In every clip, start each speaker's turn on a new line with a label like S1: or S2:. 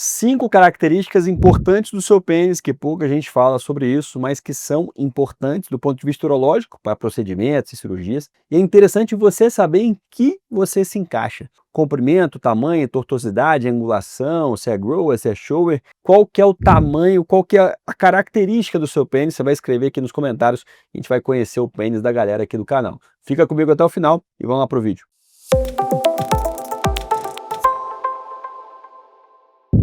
S1: 5 características importantes do seu pênis, que pouca gente fala sobre isso, mas que são importantes do ponto de vista urológico, para procedimentos e cirurgias. E é interessante você saber em que você se encaixa. Comprimento, tamanho, tortuosidade, angulação, se é grower, se é shower, qual que é o tamanho, qual que é a característica do seu pênis, você vai escrever aqui nos comentários, a gente vai conhecer o pênis da galera aqui do canal. Fica comigo até o final e vamos lá pro vídeo.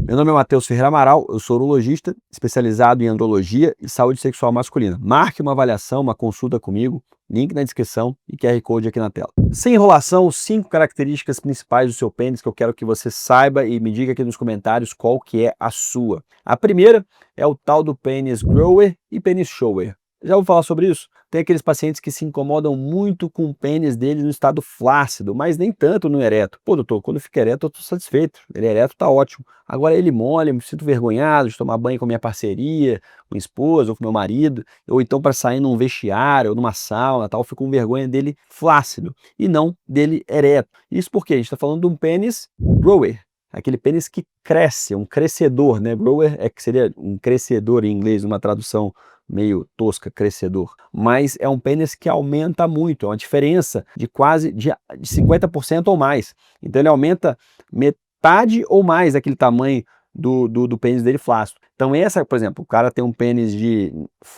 S1: Meu nome é Matheus Ferreira Amaral, eu sou urologista, especializado em andrologia e saúde sexual masculina. Marque uma avaliação, uma consulta comigo, link na descrição e QR Code aqui na tela. Sem enrolação, 5 características principais do seu pênis que eu quero que você saiba e me diga aqui nos comentários qual que é a sua. A primeira é o tal do pênis grower e pênis shower. Já vou falar sobre isso? Tem aqueles pacientes que se incomodam muito com o pênis dele no estado flácido, mas nem tanto no ereto. Pô, doutor, quando fica ereto eu tô satisfeito, ele ereto tá ótimo. Agora ele mole, eu me sinto vergonhado de tomar banho com a minha parceria, com minha esposa ou com meu marido, ou então para sair num vestiário ou numa sauna, tal, eu fico com vergonha dele flácido e não dele ereto. Isso porque a gente está falando de um pênis grower. Aquele pênis que cresce, um crescedor, né? Grower é que seria um crescedor em inglês, uma tradução meio tosca, crescedor. Mas é um pênis que aumenta muito, é uma diferença de quase de 50% ou mais. Então ele aumenta metade ou mais daquele tamanho do pênis dele flácido. Então essa, por exemplo, o cara tem um pênis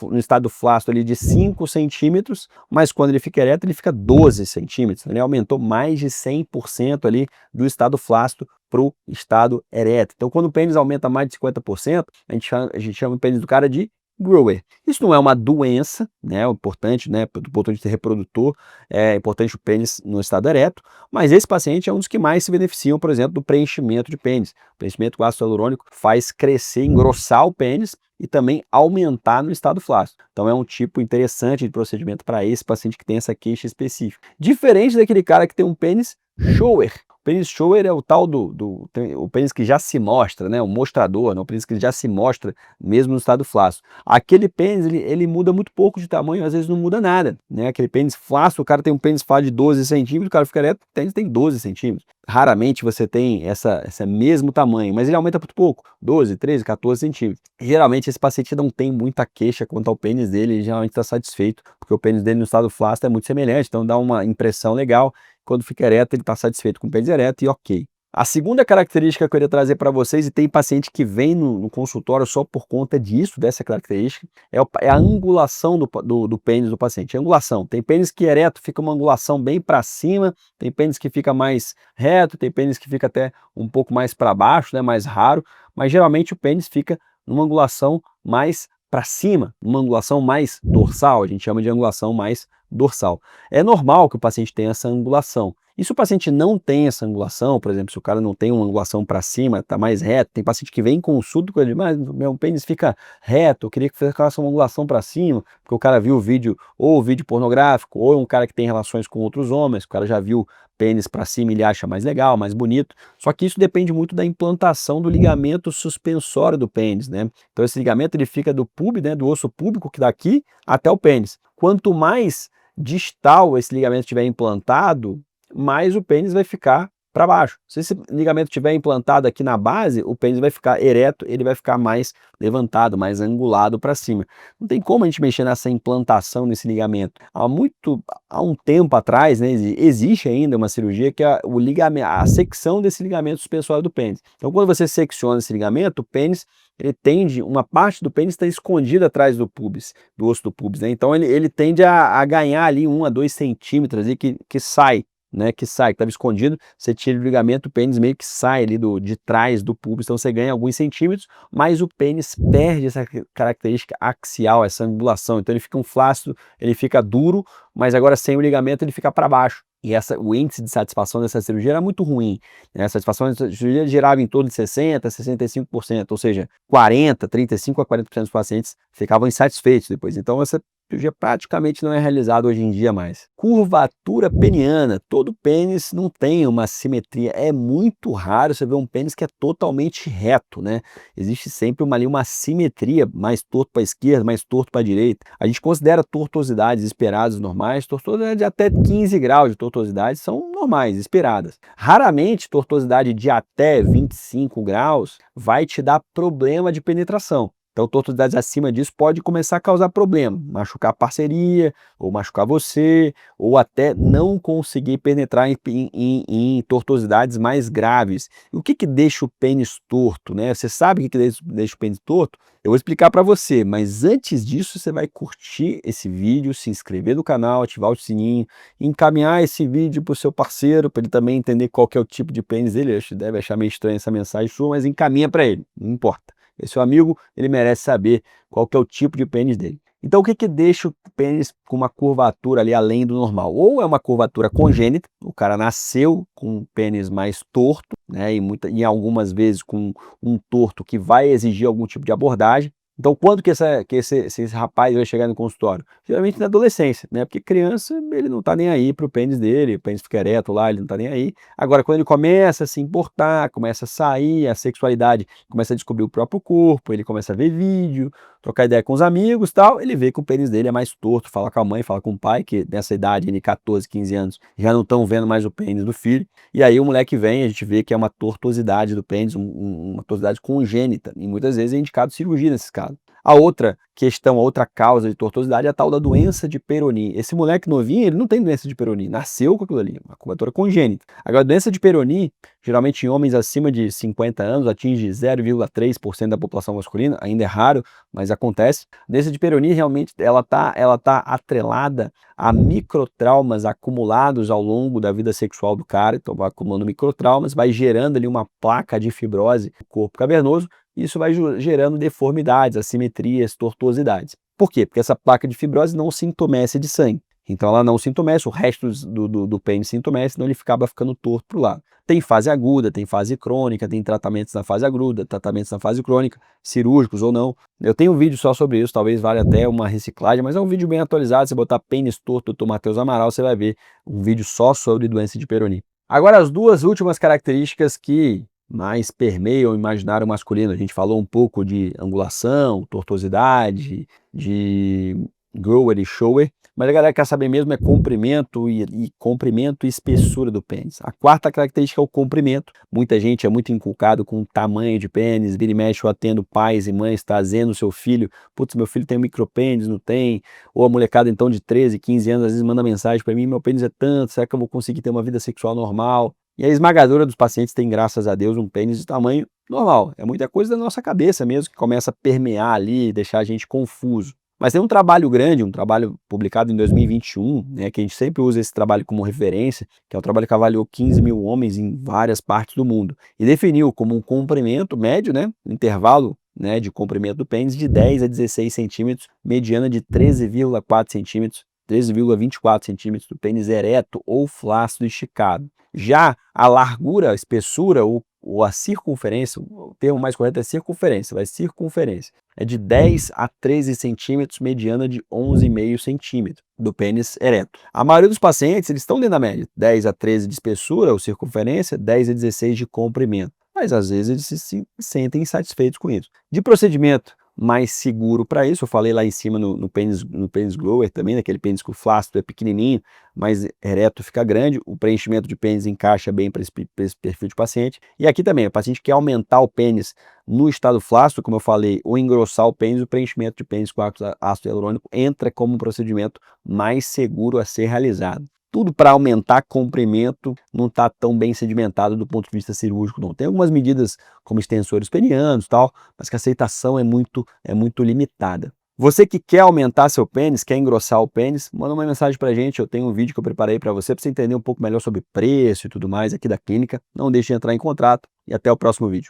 S1: no estado flácido ali de 5 centímetros, mas quando ele fica ereto ele fica 12 centímetros. Ele aumentou mais de 100% ali do estado flácido para o estado ereto. Então quando o pênis aumenta mais de 50%, a gente chama o pênis do cara de grower. Isso não é uma doença, né? É importante, né? Do ponto de vista reprodutor, é importante o pênis no estado ereto, mas esse paciente é um dos que mais se beneficiam, por exemplo, do preenchimento de pênis. O preenchimento com ácido hialurônico faz crescer, engrossar o pênis e também aumentar no estado flácido. Então é um tipo interessante de procedimento para esse paciente que tem essa queixa específica. Diferente daquele cara que tem um pênis shower. O pênis shower é o tal o pênis que já se mostra, né? O mostrador, né? O pênis que já se mostra mesmo no estado flácido. Aquele pênis, ele muda muito pouco de tamanho, às vezes não muda nada, né? Aquele pênis flácido, o cara tem um pênis flácido de 12 centímetros, o cara fica ereto, o pênis tem 12 centímetros. Raramente você tem esse mesmo tamanho, mas ele aumenta muito pouco, 12, 13, 14 centímetros. Geralmente esse paciente não tem muita queixa quanto ao pênis dele, ele geralmente está satisfeito, porque o pênis dele no estado flácido é muito semelhante, então dá uma impressão legal. Quando fica ereto, ele está satisfeito com o pênis ereto e ok. A segunda característica que eu queria trazer para vocês, e tem paciente que vem no consultório só por conta disso, dessa característica, é a angulação do pênis do paciente. A angulação. Tem pênis que ereto fica uma angulação bem para cima, tem pênis que fica mais reto, tem pênis que fica até um pouco mais para baixo, né, mais raro, mas geralmente o pênis fica numa angulação mais para cima, uma angulação mais dorsal, a gente chama de angulação mais dorsal. É normal que o paciente tenha essa angulação. E se o paciente não tem essa angulação, por exemplo, se o cara não tem uma angulação para cima, está mais reto, tem paciente que vem em consulta com ele, mas meu pênis fica reto, eu queria que ficasse uma angulação para cima, porque o cara viu o vídeo, ou vídeo pornográfico, ou um cara que tem relações com outros homens, o cara já viu pênis para cima e ele acha mais legal, mais bonito. Só que isso depende muito da implantação do ligamento suspensório do pênis, né? Então esse ligamento ele fica do pub, né, do osso púbico que daqui até o pênis. Quanto mais distal esse ligamento estiver implantado, mais o pênis vai ficar para baixo. Se esse ligamento estiver implantado aqui na base, o pênis vai ficar ereto, ele vai ficar mais levantado, mais angulado para cima. Não tem como a gente mexer nessa implantação nesse ligamento. Há um tempo atrás, né, existe ainda uma cirurgia que é a secção desse ligamento suspensório do pênis. Então quando você secciona esse ligamento, o pênis uma parte do pênis está escondida atrás do pubis, do osso do pubis, né? Então ele tende a ganhar ali 1 a 2 centímetros ali que sai, né, que estava escondido, você tira o ligamento, o pênis meio que sai ali de trás do pubis, então você ganha alguns centímetros, mas o pênis perde essa característica axial, essa angulação, então ele fica um flácido, ele fica duro, mas agora sem o ligamento ele fica para baixo. E o índice de satisfação dessa cirurgia era muito ruim, né? A satisfação dessa cirurgia girava em torno de 60%, 65%, ou seja, 35% a 40% dos pacientes ficavam insatisfeitos depois. Então essa cirurgia praticamente não é realizada hoje em dia mais. Curvatura peniana, todo pênis não tem uma simetria, é muito raro você ver um pênis que é totalmente reto, né? Existe sempre ali uma simetria, mais torto para a esquerda, mais torto para a direita. A gente considera tortuosidades esperadas normais, tortuosidade de até 15 graus de tortuosidade são normais, esperadas. Raramente tortuosidade de até 25 graus vai te dar problema de penetração. Então, tortuosidades acima disso pode começar a causar problema, machucar a parceria, ou machucar você, ou até não conseguir penetrar em tortuosidades mais graves. E o que que deixa o pênis torto, né? Você sabe o que que deixa o pênis torto? Eu vou explicar para você, mas antes disso você vai curtir esse vídeo, se inscrever no canal, ativar o sininho, encaminhar esse vídeo para o seu parceiro, para ele também entender qual que é o tipo de pênis dele. Ele deve achar meio estranha essa mensagem sua, mas encaminha para ele, não importa. Esse seu amigo, ele merece saber qual que é o tipo de pênis dele. Então, o que que deixa o pênis com uma curvatura ali além do normal? Ou é uma curvatura congênita, o cara nasceu com um pênis mais torto, né, e algumas vezes com um torto que vai exigir algum tipo de abordagem. Então, quando que esse rapaz vai chegar no consultório? Geralmente na adolescência, né? Porque criança, ele não tá nem aí pro pênis dele, o pênis fica ereto lá, ele não tá nem aí. Agora, quando ele começa a se importar, começa a sair, a sexualidade, começa a descobrir o próprio corpo, ele começa a ver vídeo, trocar ideia com os amigos e tal, ele vê que o pênis dele é mais torto, fala com a mãe, fala com o pai, que nessa idade, de 14, 15 anos, já não estão vendo mais o pênis do filho. E aí o moleque vem, a gente vê que é uma tortuosidade do pênis, uma tortuosidade congênita, e muitas vezes é indicado cirurgia nesses casos. A outra questão, a outra causa de tortuosidade é a tal da doença de Peyronie. Esse moleque novinho, ele não tem doença de Peyronie, nasceu com aquilo ali, uma curvatura congênita. Agora, a doença de Peyronie, geralmente em homens acima de 50 anos, atinge 0,3% da população masculina, ainda é raro, mas acontece. A doença de Peyronie, realmente, ela tá atrelada a microtraumas acumulados ao longo da vida sexual do cara, então vai acumulando microtraumas, vai gerando ali uma placa de fibrose no corpo cavernoso. Isso vai gerando deformidades, assimetrias, tortuosidades. Por quê? Porque essa placa de fibrose não se entumece de sangue. Então ela não se entumece, o resto do pênis se entumece, então ele acaba ficando torto para o lado. Tem fase aguda, tem fase crônica, tem tratamentos na fase aguda, tratamentos na fase crônica, cirúrgicos ou não. Eu tenho um vídeo só sobre isso, talvez valha até uma reciclagem, mas é um vídeo bem atualizado. Se botar pênis torto do Matheus Amaral, você vai ver um vídeo só sobre doença de Peyronie. Agora, as duas últimas características que mais permeiam o imaginário masculino. A gente falou um pouco de angulação, tortuosidade, de grower e shower, mas a galera quer saber mesmo é comprimento comprimento e espessura do pênis. A quarta característica é o comprimento. Muita gente é muito inculcado com o tamanho de pênis, vira e mexe, eu atendo pais e mães trazendo o seu filho, putz, meu filho tem um micropênis, não tem? Ou a molecada então de 13, 15 anos às vezes manda mensagem para mim, meu pênis é tanto, será que eu vou conseguir ter uma vida sexual normal? E a esmagadora dos pacientes tem, graças a Deus, um pênis de tamanho normal. É muita coisa da nossa cabeça mesmo que começa a permear ali, deixar a gente confuso. Mas tem um trabalho grande, um trabalho publicado em 2021, né, que a gente sempre usa esse trabalho como referência, que é um trabalho que avaliou 15 mil homens em várias partes do mundo e definiu como um comprimento médio, né, intervalo, né, de comprimento do pênis de 10 a 16 centímetros, mediana de 13,4 centímetros, 13,24 centímetros do pênis ereto ou flácido esticado. Já a largura, a espessura ou a circunferência, o termo mais correto é circunferência, vai circunferência, é de 10 a 13 centímetros, mediana de 11,5 centímetros do pênis ereto. A maioria dos pacientes, eles estão dentro da média, 10 a 13 de espessura ou circunferência, 10 a 16 de comprimento, mas às vezes eles se sentem insatisfeitos com isso. De procedimento mais seguro para isso, eu falei lá em cima no pênis grower também, naquele pênis que o flácido é pequenininho, mas ereto fica grande, o preenchimento de pênis encaixa bem para esse perfil de paciente. E aqui também, o paciente quer aumentar o pênis no estado flácido, como eu falei, ou engrossar o pênis, o preenchimento de pênis com ácido hialurônico entra como um procedimento mais seguro a ser realizado. Tudo para aumentar comprimento não está tão bem sedimentado do ponto de vista cirúrgico, não. Tem algumas medidas como extensores penianos e tal, mas que a aceitação é muito limitada. Você que quer aumentar seu pênis, quer engrossar o pênis, manda uma mensagem para a gente. Eu tenho um vídeo que eu preparei para você entender um pouco melhor sobre preço e tudo mais aqui da clínica. Não deixe de entrar em contato e até o próximo vídeo.